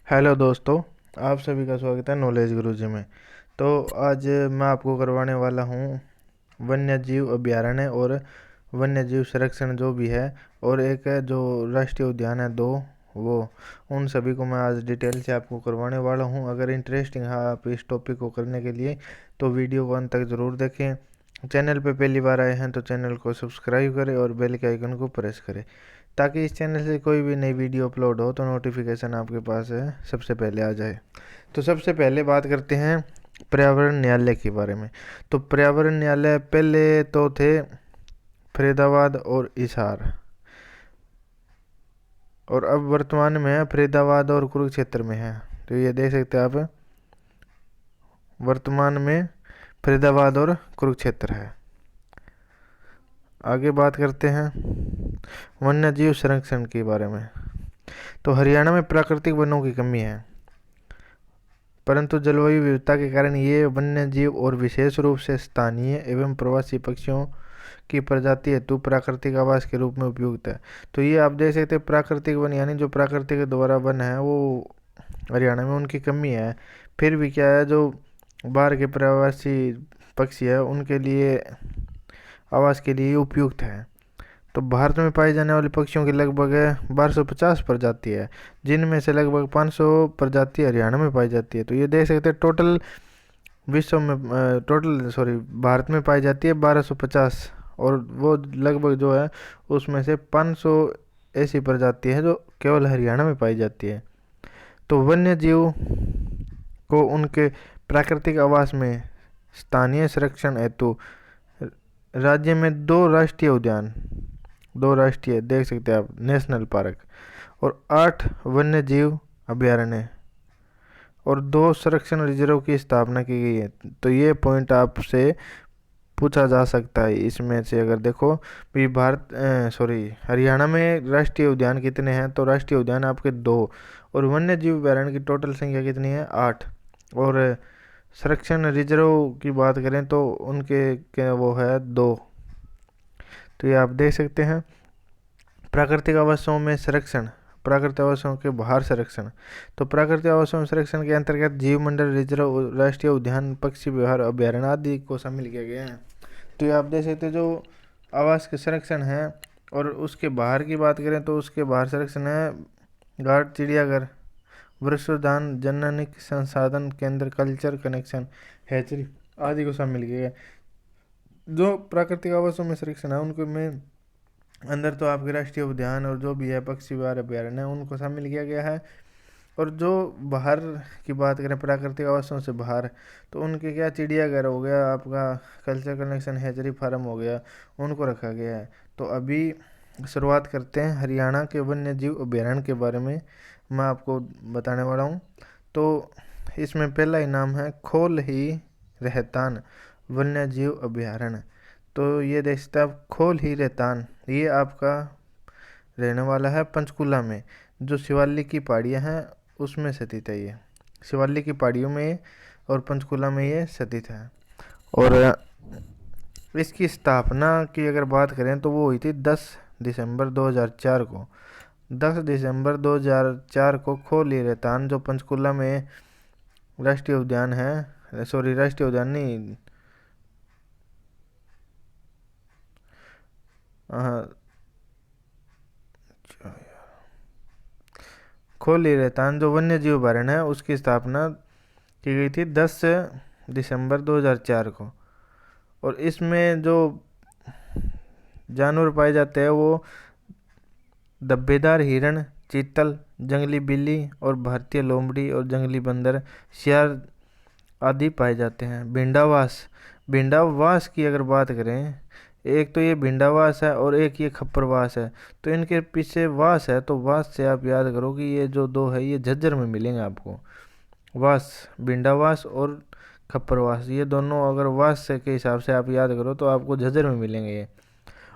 Hello दोस्तों। आप सभी का स्वागत है नॉलेज गुरुजी में। तो आज मैं आपको करवाने वाला हूँ वन्य जीव अभयारण्य और वन्य जीव संरक्षण जो भी है, और एक है जो राष्ट्रीय उद्यान है, दो वो उन सभी को मैं आज डिटेल से आपको करवाने वाला हूँ। अगर इंटरेस्टिंग है आप इस टॉपिक को करने के लिए तो वीडियो को अंत तक ज़रूर देखें। चैनल पे पहली बार आए हैं तो चैनल को सब्सक्राइब करें और बेल के आइकन को प्रेस करें, ताकि इस चैनल से कोई भी नई वीडियो अपलोड हो तो नोटिफिकेशन आपके पास है सबसे पहले आ जाए। तो सबसे पहले बात करते हैं पर्यावरण न्यायालय के बारे में। तो पर्यावरण न्यायालय पहले तो थे फरीदाबाद और हिसार, और अब वर्तमान में है फरीदाबाद और कुरुक्षेत्र में है। तो ये देख सकते हैं आप, वर्तमान में फरीदाबाद और कुरुक्षेत्र है। आगे बात करते हैं वन्य जीव संरक्षण के बारे में। तो हरियाणा में प्राकृतिक वनों की कमी है, परंतु जलवायु विविधता के कारण ये वन्य जीव और विशेष रूप से स्थानीय एवं प्रवासी पक्षियों की प्रजाति हेतु प्राकृतिक आवास के रूप में उपयुक्त है। तो ये आप देख सकते हैं प्राकृतिक वन, यानी जो प्राकृतिक द्वारा वन है वो हरियाणा में उनकी कमी है। फिर भी क्या है, जो बाहर के प्रवासी पक्षी है उनके लिए आवास के लिए उपयुक्त है। तो भारत में पाए जाने वाले पक्षियों की लगभग 1250 प्रजाति है, जिनमें से लगभग 500 प्रजाति हरियाणा में पाई जाती है। तो ये देख सकते हैं टोटल विश्व में भारत में पाई जाती है 1250, और वो लगभग जो है उसमें से 500 ऐसी प्रजाति है जो केवल हरियाणा में पाई जाती है। तो वन्य जीव को उनके प्राकृतिक आवास में स्थानीय संरक्षण हेतु राज्य में दो राष्ट्रीय देख सकते हैं आप नेशनल पार्क और 8 वन्य जीव अभयारण्य और 2 संरक्षण रिजर्व की स्थापना की गई है। तो ये पॉइंट आपसे पूछा जा सकता है इसमें से। अगर देखो भी हरियाणा में राष्ट्रीय उद्यान कितने हैं, तो राष्ट्रीय उद्यान आपके 2, और वन्य जीव अभयारण्य की टोटल संख्या कितनी है 8, और संरक्षण रिजर्व की बात करें तो उनके वो है 2। तो ये आप देख सकते हैं प्राकृतिक आवासों में संरक्षण, प्राकृतिक आवासों के बाहर संरक्षण। तो प्राकृतिक आवासों में संरक्षण के अंतर्गत जीव मंडल, रिजर्व, राष्ट्रीय उद्यान, पक्षी विहार, अभ्यारण्य आदि को शामिल किया गया है। तो ये आप देख सकते हैं जो आवास के संरक्षण है, और उसके बाहर की बात करें तो उसके बाहर संरक्षण है घाट, चिड़ियाघर, वृक्षोद्यान, जननिक संसाधन केंद्र, कल्चर कनेक्शन, हैचरी आदि को शामिल किया गया। जो प्राकृतिक आवासों में संरक्षण है उनको में अंदर तो आपके राष्ट्रीय उद्यान और जो भी है पक्षी विहार, अभ्यारण्य उनको शामिल किया गया है। और जो बाहर की बात करें प्राकृतिक आवासों से बाहर, तो उनके क्या चिड़ियाघर हो गया, आपका कल्चर कनेक्शन, हैचरी फार्म हो गया, उनको रखा गया है। तो अभी शुरुआत करते हैं हरियाणा के वन्य जीव अभ्यारण्य के बारे में, मैं आपको बताने वाला हूँ। तो इसमें पहला ही नाम है खोल ही रहतान वन्य जीव अभ्यारण्य। तो ये देख सकते हैं आप खोल ही रहतान, ये आपका रहने वाला है पंचकुला में, जो शिवालिक की पहाड़ियाँ हैं उसमें स्थित है। ये शिवालिक की पहाड़ियों में और पंचकुला में ये स्थित है। और इसकी स्थापना की अगर बात करें तो वो हुई थी 10 दिसंबर 2004 को। 10 दिसंबर 2004 को खोल ही रहतान जो पंचकुला में राष्ट्रीय उद्यान है, राष्ट्रीय उद्यान नहीं, हाँ, खोल ही रहतान जो वन्य जीव अभयारण्य है उसकी स्थापना की गई थी 10 दिसंबर 2004 को। और इसमें जो जानवर पाए जाते हैं वो धब्बेदार हिरण, चीतल, जंगली बिल्ली और भारतीय लोमड़ी और जंगली बंदर, सियार आदि पाए जाते हैं। भिंडावास की अगर बात करें, एक तो ये भिंडावास है और एक ये खप्परवास है। तो इनके पीछे वास है, तो वास से आप याद करो कि ये जो 2 है ये झज्जर में मिलेंगे आपको। वास, भिंडावास और खप्परवास, ये दोनों अगर वास से के हिसाब से आप याद करो तो आपको झज्जर में मिलेंगे ये।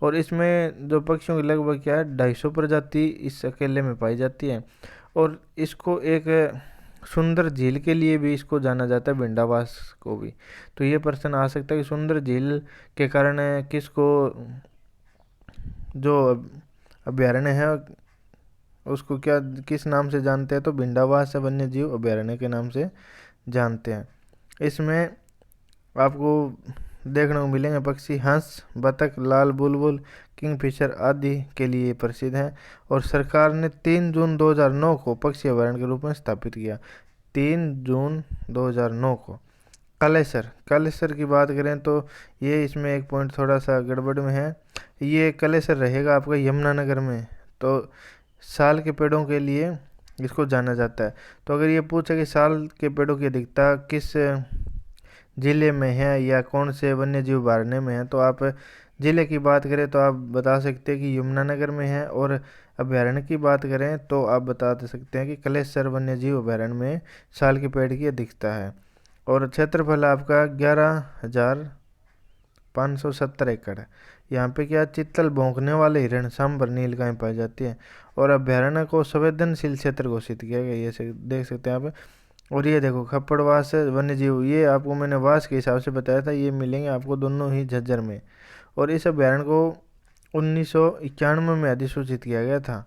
और इसमें जो पक्षियों की लगभग क्या है 250 प्रजाति इस अकेले में पाई जाती है। और इसको एक सुंदर झील के लिए भी इसको जाना जाता है, भिंडावास को भी। तो ये प्रश्न आ सकता है कि सुंदर झील के कारण किसको जो अभ्यारण्य है उसको क्या किस नाम से जानते हैं, तो भिंडावास वन्य जीव अभयारण्य के नाम से जानते हैं। इसमें आपको देखने को मिलेंगे पक्षी हंस, बतख, लाल बुलबुल, किंगफिशर आदि के लिए प्रसिद्ध हैं। और सरकार ने 3 जून 2009 को पक्षी अभयारण्य के रूप में स्थापित किया। 3 जून 2009 को। कलेसर की बात करें तो ये इसमें एक पॉइंट थोड़ा सा गड़बड़ में है। ये कलेसर रहेगा आपका यमुनानगर में। तो साल के पेड़ों के लिए इसको जाना जाता है। तो अगर ये पूछे कि साल के पेड़ों की अधिकता किस ज़िले में है या कौन से वन्य जीव अभयारण्य में है, तो आप ज़िले की बात करें तो आप बता सकते हैं कि यमुनानगर में है। और अभयारण्य की बात करें तो आप बता सकते हैं कि कलेसर वन्य जीव अभयारण्य में साल के पेड़ की अधिकता है। और क्षेत्रफल आपका 11,570 एकड़ है। यहाँ पे क्या चित्तल भौंकने वाले हिरण, सांभर, नीलगाय पाई जाती है। और अभयारण्य को संवेदनशील क्षेत्र घोषित किया गया, ये देख सकते हैं आप। और ये देखो खप्पड़वास वन्य जीव, ये आपको मैंने वास के हिसाब से बताया था, ये मिलेंगे आपको दोनों ही झज्जर में। और इस अभयारण्य को 1991 में अधिसूचित किया गया था।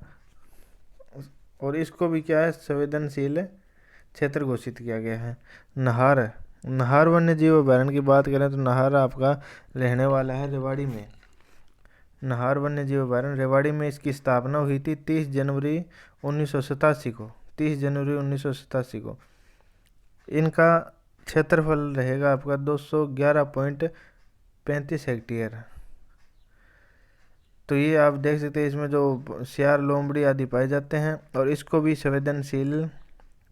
और इसको भी क्या है, संवेदनशील क्षेत्र घोषित किया गया है। नाहर वन्य जीव अभयारण्य की बात करें तो नाहर आपका रहने वाला है रेवाड़ी में। नाहर वन्य जीव अभयारण्य रेवाड़ी में इसकी स्थापना हुई थी 30 जनवरी 1987 को। 30 जनवरी 1987 को। इनका क्षेत्रफल रहेगा आपका 211.35 हेक्टेयर। तो ये आप देख सकते हैं, इसमें जो सियार, लोमड़ी आदि पाए जाते हैं। और इसको भी संवेदनशील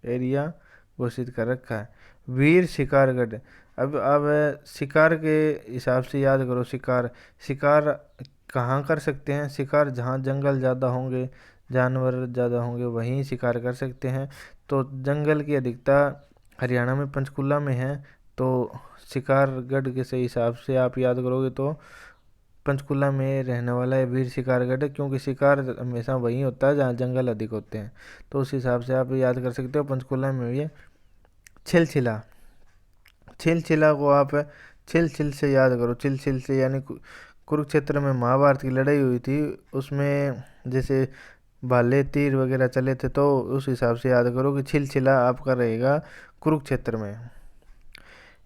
एरिया घोषित कर रखा है। वीर शिकारगढ़, अब शिकार के हिसाब से याद करो। शिकार कहाँ कर सकते हैं, शिकार जहाँ जंगल ज़्यादा होंगे, जानवर ज़्यादा होंगे, वहीं शिकार कर सकते हैं। तो जंगल की अधिकता हरियाणा में पंचकुला में है। तो शिकारगढ़ के सही हिसाब से आप याद करोगे तो पंचकुला में रहने वाला है वीर शिकारगढ़, क्योंकि शिकार हमेशा वहीं होता है जहाँ जंगल अधिक होते हैं। तो उस हिसाब से आप याद कर सकते हो पंचकुला में ये। छिलछिला को आप छिल से याद करो। छिल से यानी कुरुक्षेत्र में महाभारत की लड़ाई हुई थी, उसमें जैसे भाले तीर वगैरह चले थे, तो उस हिसाब से याद करो कि छिलछिला आपका रहेगा कुरुक्षेत्र में।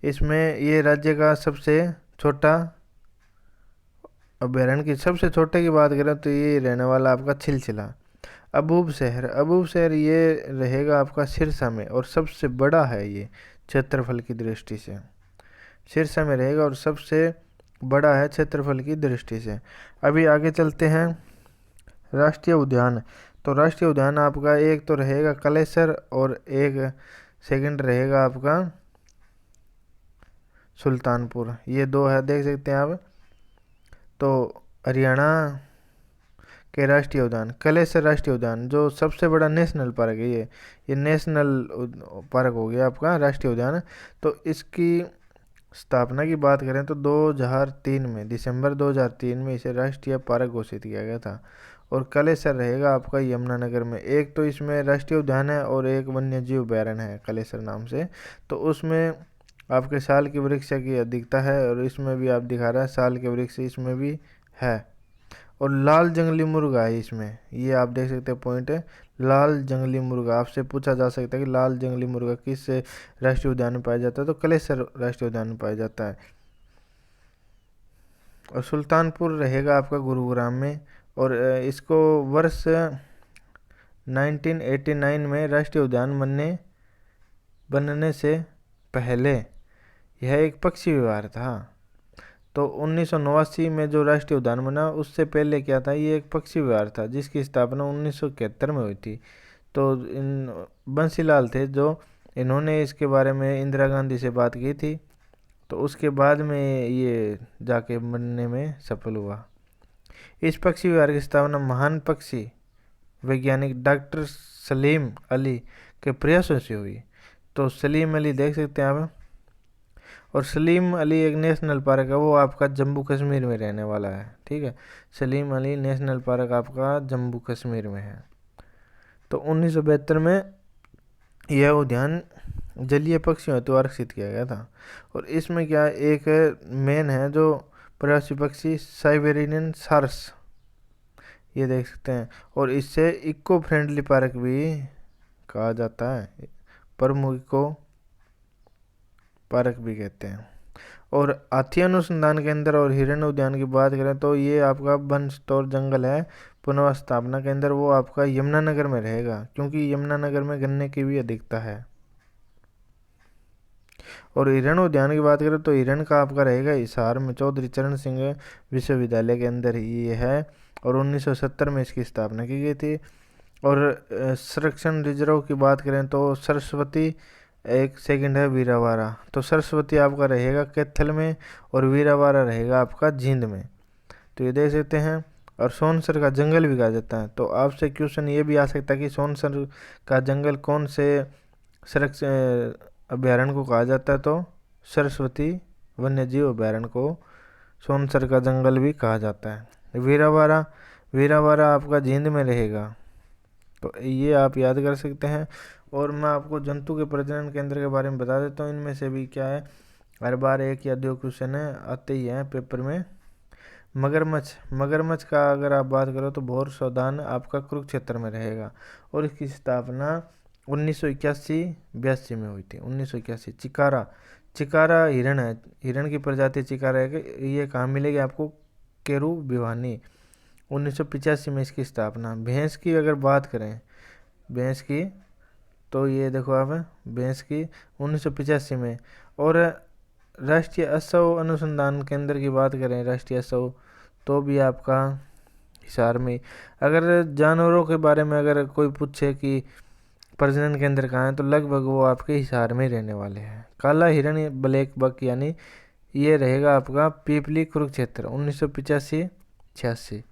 इसमें ये राज्य का सबसे छोटा अभयारण्य की सबसे छोटे की बात करें तो ये रहने वाला आपका छिलछिला। अबूब शहर ये रहेगा आपका सिरसा में। और सबसे बड़ा है ये क्षेत्रफल की दृष्टि से, सिरसा में रहेगा और सबसे बड़ा है क्षेत्रफल की दृष्टि से। अभी आगे चलते हैं राष्ट्रीय उद्यान। तो राष्ट्रीय उद्यान आपका एक तो रहेगा कलेसर और एक सेकंड रहेगा आपका सुल्तानपुर। ये दो है, देख सकते हैं आप। तो हरियाणा के राष्ट्रीय उद्यान, कलेसर राष्ट्रीय उद्यान जो सबसे बड़ा नेशनल पार्क है, ये नेशनल पार्क हो गया आपका राष्ट्रीय उद्यान। तो इसकी स्थापना की बात करें तो 2003 में, दिसंबर 2003 में इसे राष्ट्रीय पार्क घोषित किया गया था। और कलेसर रहेगा आपका यमुनानगर में। एक तो इसमें राष्ट्रीय उद्यान है और एक वन्य जीव अभयारण्य है कलेसर नाम से। तो उसमें आपके साल की वृक्ष की अधिकता है। और इसमें भी आप दिखा रहा है साल के वृक्ष इसमें भी है। और लाल जंगली मुर्गा है इसमें, ये आप देख सकते हैं पॉइंट है। लाल जंगली मुर्गा आपसे पूछा जा सकता है कि लाल जंगली मुर्गा किस राष्ट्रीय उद्यान में पाया जाता है, तो कलेसर राष्ट्रीय उद्यान में पाया जाता है। और सुल्तानपुर रहेगा आपका गुरुग्राम में। और इसको वर्ष 1989 में राष्ट्रीय उद्यान बनने से पहले यह एक पक्षी विहार था। तो 1989 में जो राष्ट्रीय उद्यान बना, उससे पहले क्या था, ये एक पक्षी विहार था जिसकी स्थापना 1971 में हुई थी। तो इन बंसीलाल थे जो इन्होंने इसके बारे में इंदिरा गांधी से बात की थी। तो उसके बाद में ये जाके बनने में सफल हुआ। इस पक्षी विहार की स्थापना महान पक्षी वैज्ञानिक डॉक्टर सलीम अली के प्रयासों से हुई। तो सलीम अली देख सकते हैं आप। और सलीम अली एक नेशनल पार्क है, वो आपका जम्मू कश्मीर में रहने वाला है। ठीक है, सलीम अली नेशनल पार्क आपका जम्मू कश्मीर में है। तो 1972 में यह उद्यान जलीय पक्षियों हेतु आरक्षित किया गया था। और इसमें क्या एक मेन है जो प्रवासी पक्षी साइबेरियन सार्स, ये देख सकते हैं। और इससे इको फ्रेंडली पार्क भी कहा जाता है, प्रमुख इको पार्क भी कहते हैं। और हाथी अनुसंधान केंद्र और हिरण उद्यान की बात करें तो ये आपका वन स्टोर जंगल है पुनर्स्थापना केंद्र, वो आपका यमुनानगर में रहेगा, क्योंकि यमुनानगर में गन्ने की भी अधिकता है। और हिरण उद्यान की बात करें तो हिरण का आपका रहेगा हिसार में, चौधरी चरण सिंह विश्वविद्यालय के अंदर ही ये है, और 1970 में इसकी स्थापना की गई थी। और संरक्षण रिजर्व की बात करें तो सरस्वती एक सेकंड है वीरावारा, तो सरस्वती आपका रहेगा कैथल में और वीरावारा रहेगा आपका जींद में, तो ये देख सकते हैं। और सोनसर का जंगल भी कहा जाता है, तो आपसे क्वेश्चन ये भी आ सकता है कि सोनसर का जंगल कौन से संरक्षण अभ्यारण्य को कहा जाता है, तो सरस्वती वन्यजीव अभ्यारण्य को सोनसर का जंगल भी कहा जाता है। वीरावारा, वीरावारा आपका जींद में रहेगा, तो ये आप याद कर सकते हैं। और मैं आपको जंतु के प्रजनन केंद्र के बारे में बता देता हूँ, इनमें से भी क्या है, हर बार एक या दो क्वेश्चन है आते ही हैं पेपर में। मगरमच्छ, मगरमच्छ का अगर आप बात करो तो भोर सौदान आपका कुरुक्षेत्र में रहेगा, और इसकी स्थापना 1981-82 में हुई थी। 1981। चिकारा, चिकारा हिरण है, हिरण की प्रजाति चिकारा है, ये कहाँ मिलेगी आपको, केरू भिवानी, 1985 में इसकी स्थापना। भैंस की अगर बात करें, भैंस की तो ये देखो आप, भैंस की 1985 में। और राष्ट्रीय असव अनुसंधान केंद्र की बात करें, राष्ट्रीय असव, तो भी आपका हिसार में। अगर जानवरों के बारे में अगर कोई पूछे कि प्रजनन केंद्र कहाँ है, तो लगभग वो आपके हिसार में ही रहने वाले हैं। काला हिरण ब्लैक बक यानी ये रहेगा आपका पीपली कुरुक्षेत्र, 1985-86।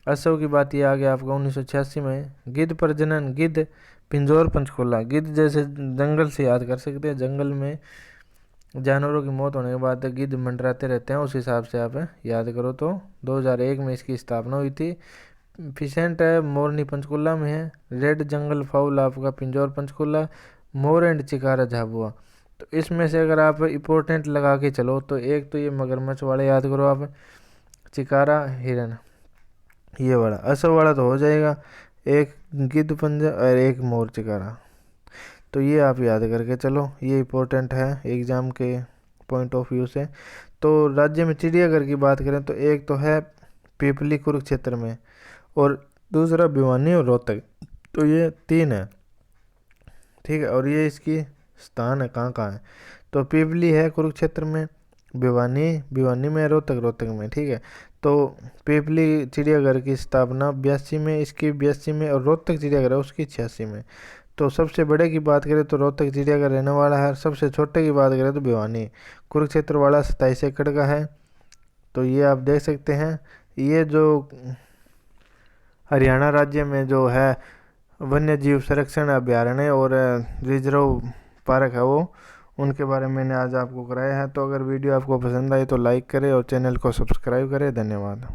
असव की बात ये आ गया आपका 1986 में। गिद्ध प्रजनन, गिद्ध पिंजौर पंचकुला, गिद्ध जैसे जंगल से याद कर सकते हैं, जंगल में जानवरों की मौत होने के बाद गिद्ध मंडराते रहते हैं, उस हिसाब से आप याद करो। तो 2001 में इसकी स्थापना हुई थी। फिसेंट है मोरनी पंचकुला में है। रेड जंगल फाउल आपका पिंजौर पंचकुला। More and चिकारा Jhabua. तो इसमें से अगर आप इम्पोर्टेंट लगा के चलो तो एक तो ये मगरमच्छ वाले याद करो आप, चिकारा हिरन ये वाला, असव वाला तो हो जाएगा, एक गिद्ध पंजा और एक मोर चिकारा, तो ये आप याद करके चलो, ये इम्पोर्टेंट है एग्ज़ाम के पॉइंट ऑफ व्यू से। तो राज्य में चिड़ियाघर की बात करें तो एक तो है पीपली कुरुक्षेत्र में, और दूसरा भिवानी और रोहतक, तो ये 3 है, ठीक है। और ये इसकी स्थान है कहाँ कहाँ है, तो पीपली है कुरुक्षेत्र में, भिवानी में, रोहतक में, ठीक है। तो पीपली चिड़ियाघर की स्थापना 82 में, इसकी 82 में, और रोहतक चिड़ियाघर है उसकी 86 में। तो सबसे बड़े की बात करें तो रोहतक चिड़ियाघर रहने वाला है, सबसे छोटे की बात करें तो भिवानी कुरुक्षेत्र वाला 27 एकड़ का है। तो ये आप देख सकते हैं, ये जो हरियाणा राज्य में जो है वन्य जीव संरक्षण अभ्यारण्य और रिजर्व पार्क है वो, उनके बारे में मैंने आज आपको कराया है। तो अगर वीडियो आपको पसंद आई तो लाइक करें और चैनल को सब्सक्राइब करें। धन्यवाद।